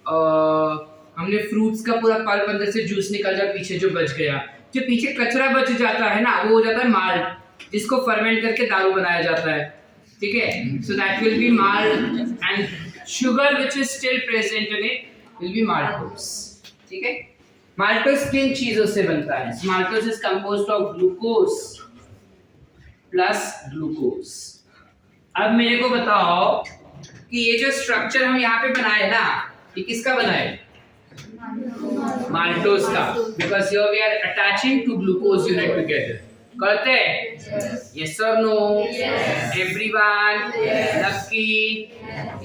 हमने फ्रूट्स का पूरा पल्प अंदर से जूस निकाल दिया, पीछे जो बच गया, जो पीछे कचरा बच जाता है ना, वो हो जाता है माल्ट, जिसको फर्मेंट करके दारू बनाया जाता है, ठीक है। So that will be malt and sugar which is still present in it will be maltose, ठीक है। माल्टोज किन चीजों से बनता है? Maltose is composed of glucose plus glucose. अब मेरे को बताओ कि ये जो स्ट्रक्चर हम यहाँ पे बनाए ना, ये किसका बना है? माल्टोज का, because here we are attaching two glucose unit together. करते हैं? यस और नो? एवरीवन? लकी?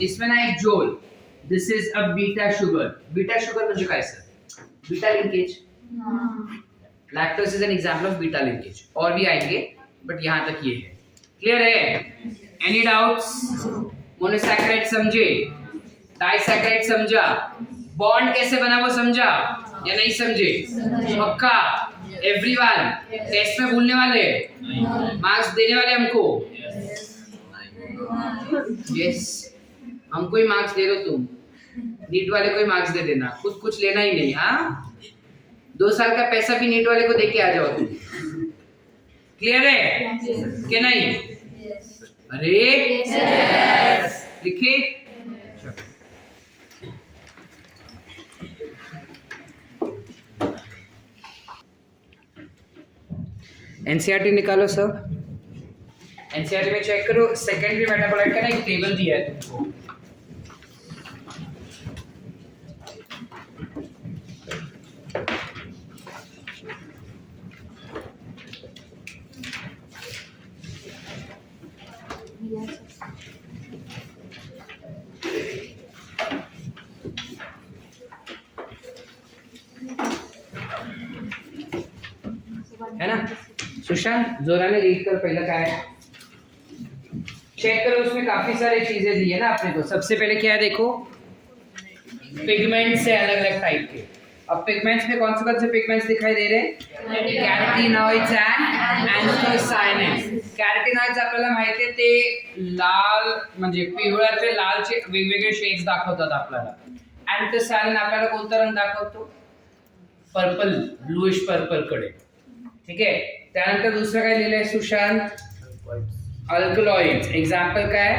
इसमें ना एक जोल, this is a beta sugar. Beta sugar म्हणजे काय sir? Beta linkage. Lactose is an example of beta linkage, और भी आएंगे बट यहां तक ये है। क्लियर है? Any doubts? मोनोसैकेराइड समझे, डाइसैकेराइड समझा, बॉन्ड कैसे बना वो समझा या नहीं समझे? पक्का? एवरीवन टेस्ट में भूलने वाले, मार्क्स देने वाले हमको? यस, हमको ही मार्क्स दे दो तुम, नीट वाले को ही मार्क्स दे देना, खुद कुछ लेना ही नहीं। हाँ, 2 साल का पैसा भी नीट वाले को दे के आ जाओ तुम। क्लियर है कि नहीं? अरे लिखे एनसीईआरटी निकालो सर। एनसीईआरटी में चेक करो, सेकेंडरी मेटाबोलाइट का ना एक टेबल दिया है तुमको। है ना? सुशांत जोरा ने रीड कर पहला क्या है चेक करो, उसमें काफी सारी चीजें दी है ना अपने को। सबसे पहले क्या है देखो, पिगमेंट्स है अलग अलग टाइप के। अब पिगमेंट्स में कौन से पिगमेंट्स दिखाई दे रहे हैं? कॅरोटिनॉइड्स एंड अँथोसायनिन्स। कॅरोटिनॉइड्स आपल्याला माहिती आहे ते लाल म्हणजे पिवळ्या ते लालचे वेगवेगळे शेड्स दाखवतात आपल्याला। अँथोसायनिन आपल्याला कोणता रंग दाखवतो? पर्पल, ब्लूइश पर्पल कडे। ठीक है, त्यानंतर दुसरं काय लिहिलंय सुशांत? अल्कलॉइड्स। एग्जांपल काय?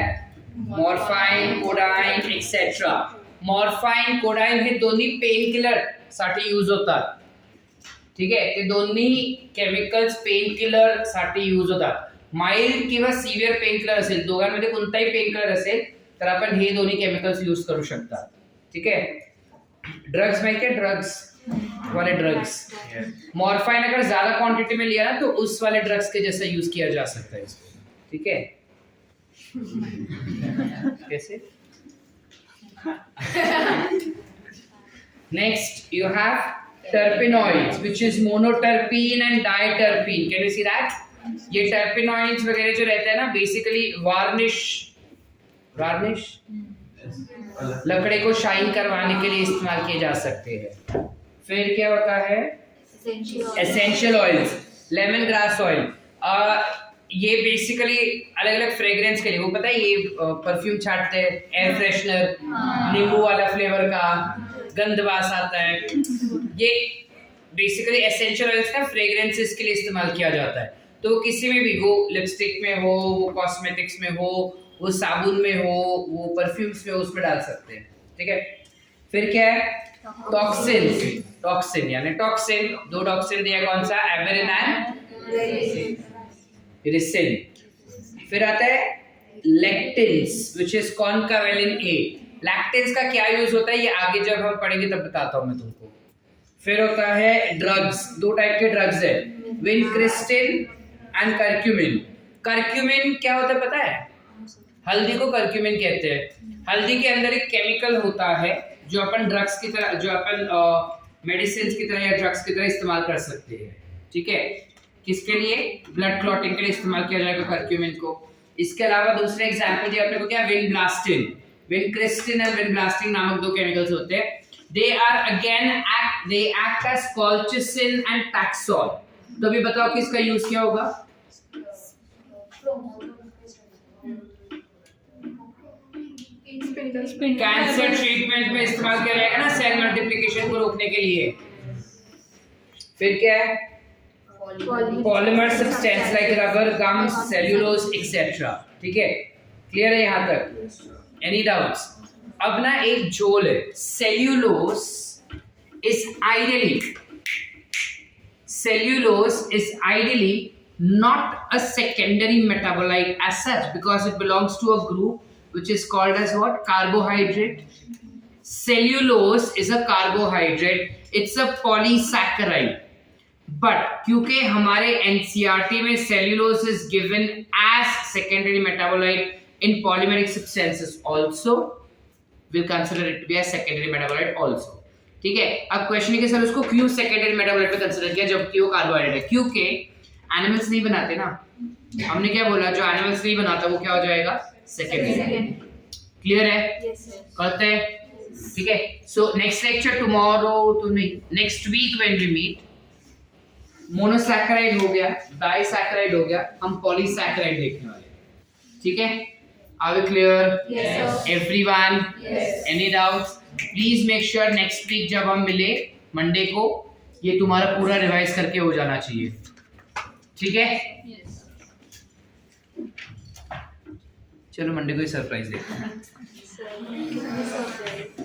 मॉर्फाइन, कोडाइन एक्सेट्रा। मॉर्फाइन, कोडाइन हे दोन्ही पेन किलर साठी यूज होतात। ठीक आहे, ते दोन्ही केमिकल्स पेन किलर साठी यूज होतात। माइल्ड किंवा सिव्हिअर पेन किलर असेल, दोघांमध्ये कोणताही पेन किलर असेल तर आपण हे दोन्ही केमिकल्स यूज करू शकता। ठीक है, ड्रग्स माहिती है? ड्रग्स वाले ड्रग्स, मॉर्फाइन अगर ज्यादा क्वांटिटी में लिया ना तो उस वाले ड्रग्स के जैसा यूज किया जा सकता है इसको। ठीक है, कैसे? Next you have terpenoids which is monoterpene and diterpene. Can you see that? ये टर्पेनॉइड्स वगैरह जो रहते हैं ना, बेसिकली वार्निश लकड़े को शाइन करवाने के लिए इस्तेमाल किए जा सकते हैं। फिर क्या होता है? Essential oils, lemon grass oil. ये बेसिकली अलग अलग फ्रेग्रेंस के लिए, वो पता है ये परफ्यूम छाटते हैं, एयर फ्रेशनर, नींबू वाला फ्लेवर का गंधवास आता है। ये बेसिकली एसेंशियल ऑयल्स का फ्रेग्रेंसेस के लिए इस्तेमाल किया जाता है। तो किसी में भी, वो लिपस्टिक में हो, वो कॉस्मेटिक्स में हो, वो साबुन में हो, वो परफ्यूम्स में, उसमें डाल सकते हैं। ठीक है, फिर क्या है? टॉक्सिन। टॉक्सिन यानी टॉक्सिन, 2 टॉक्सिन दिया, कौन सा? एबेरिन एंड इरिसिन। फिर आता है लेक्टिन्स व्हिच इज कॉन्कावेलिन ए। लैक्टिन्स का क्या यूज होता है ये आगे जब हम पढ़ेंगे तब बताता हूं मैं तुमको। फिर होता है ड्रग्स, 2 टाइप के ड्रग्स है, विनक्रिस्टिन एंड कर्क्यूमिन। कर्क्यूमिन क्या होता है पता है? हल्दी को कर्क्यूमिन कहते हैं। हल्दी के अंदर एक केमिकल होता है जो अपन ड्रग्स की तरह, जो अपन मेडिसिन की तरह या ड्रग्स की तरह इस्तेमाल कर सकते हैं। ठीक है, किसके लिए? ब्लड क्लॉटिंग के लिए इस्तेमाल किया जाएगा कर्क्यूमिन को। इसके अलावा दूसरे एग्जांपल दिया अपने को क्या? विनब्लास्टिन। विनक्रिस्टिन एंड विनब्लास्टिन नामक 2 केमिकल्स होते हैं। They act as colchicine and taxol. तो अभी बताओ किसका यूज किया होगा? कैंसर ट्रीटमेंट में इस्तेमाल किया जाएगा ना, सेल मल्टीप्लिकेशन को रोकने के लिए। फिर क्या है? पॉलीमर सब्सटेंस लाइक रबर, गम, सेल्यूलोज एक्सेट्रा। ठीक है, क्लियर है यहाँ तक? Any doubts? अब ना एक झोल है, cellulose is ideally not a secondary metabolite as such because it belongs to a group which is called as what? Carbohydrate. Cellulose is a carbohydrate, it's a polysaccharide. But क्योंकि हमारे NCERT में cellulose is given as secondary metabolite in polymeric substances also, we'll consider it to be a secondary metabolite also. ठीक है, अब question है कि sir उसको क्यों सेकेंडरी मेटाबोलाइट पे कंसीडर किया जबकि वो कार्बोहाइड्रेट है? क्योंकि एनिमल्स नहीं बनाते ना, हमने क्या बोला? जो एनिमल्स नहीं बनाता वो क्या हो जाएगा? सेकेंडरी। क्लियर है? Yes, sir. करते हैं ठीक है. सो नेक्स्ट लेक्चर टुमारो तो नहीं, next week when we meet monosaccharide हो गया, डाइसैकेराइड हो गया, हम पॉलीसैकेराइड देखने वाले हैं. ठीक है. Are we clear? Yes, sir. Everyone? Yes. Any doubts? Please make sure next week जब हम मिले मंडे को ये तुम्हारा पूरा रिवाइज करके हो जाना चाहिए. ठीक है. Yes. चलो मंडे को ही सरप्राइज देते हैं. So, give me surprise.